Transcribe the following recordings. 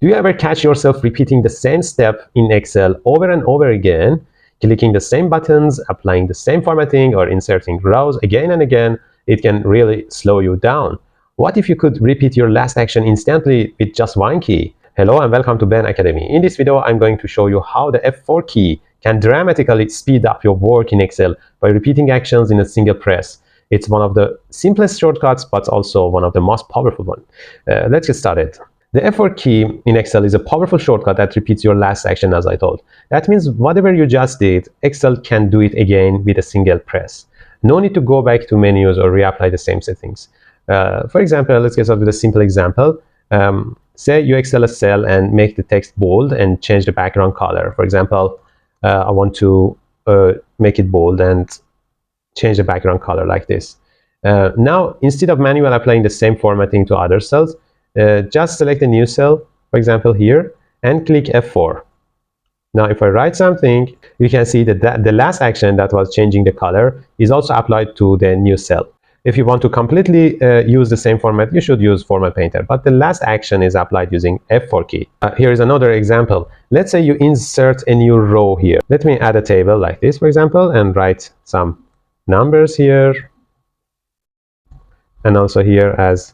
Do you ever catch yourself repeating the same step in Excel over and over again, clicking the same buttons, applying the same formatting, or inserting rows again and again? It can really slow you down. What if you could repeat your last action instantly with just one key? Hello and welcome to Ben Academy. In this video, I'm going to show you how the F4 key can dramatically speed up your work in Excel by repeating actions in a single press. It's one of the simplest shortcuts, but also one of the most powerful ones. Let's get started. The F4 key in Excel is a powerful shortcut that repeats your last action, as I told. That means whatever you just did, Excel can do it again with a single press. No need to go back to menus or reapply the same settings. For example, let's get started with a simple example. Say you excel a cell and make the text bold and change the background color. For example, I want to make it bold and change the background color like this. Now, instead of manually applying the same formatting to other cells, just select a new cell, for example here, and click F4. Now, if I write something, you can see that the last action that was changing the color is also applied to the new cell. If you want to completely use the same format, you should use Format Painter, but the last action is applied using F4 key. Here is another example. Let's say you insert a new row here. Let me add a table like this, for example, and write some numbers here, and also here as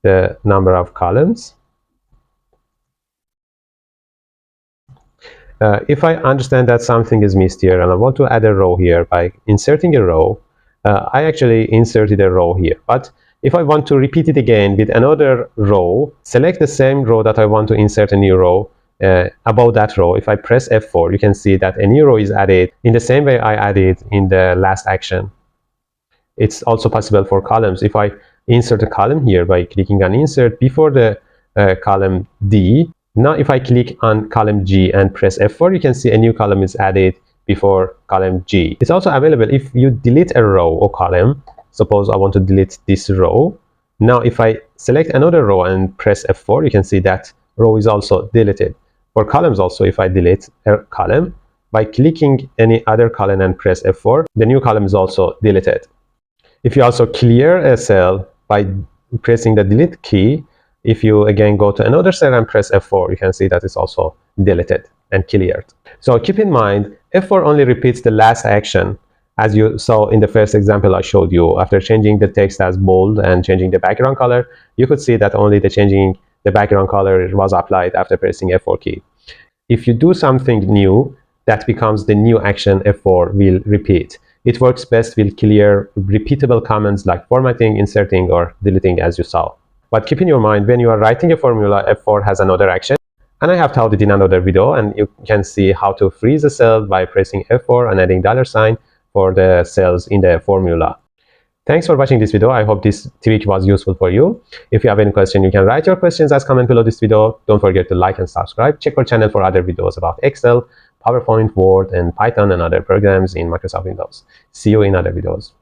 the number of columns. If I understand that something is missed here and I want to add a row here by inserting a row, I actually inserted a row here. But if I want to repeat it again with another row, select the same row that I want to insert a new row above that row. If I press F4, you can see that a new row is added in the same way I added in the last action. It's also possible for columns. If I insert a column here by clicking on Insert before the column D, now if I click on column G and press F4, you can see a new column is added before column G. It's also available if you delete a row or column. Suppose I want to delete this row. Now if I select another row and press F4, you can see that row is also deleted. For columns also, if I delete a column, by clicking any other column and press F4, the new column is also deleted. If you also clear a cell by pressing the delete key, if you again go to another cell and press F4, you can see that it's also deleted and cleared. So keep in mind, F4 only repeats the last action, as you saw in the first example I showed you. After changing the text as bold and changing the background color, you could see that only the changing the background color was applied after pressing F4 key. If you do something new, that becomes the new action F4 will repeat. It works best with clear, repeatable commands like formatting, inserting, or deleting, as you saw. But keep in your mind, when you are writing a formula, F4 has another action. And I have taught it in another video, and you can see how to freeze a cell by pressing F4 and adding $sign for the cells in the formula. Thanks for watching this video. I hope this trick was useful for you. If you have any question, you can write your questions as comment below this video. Don't forget to like and subscribe. Check our channel for other videos about Excel, PowerPoint, Word, and Python and other programs in Microsoft Windows. See you in other videos.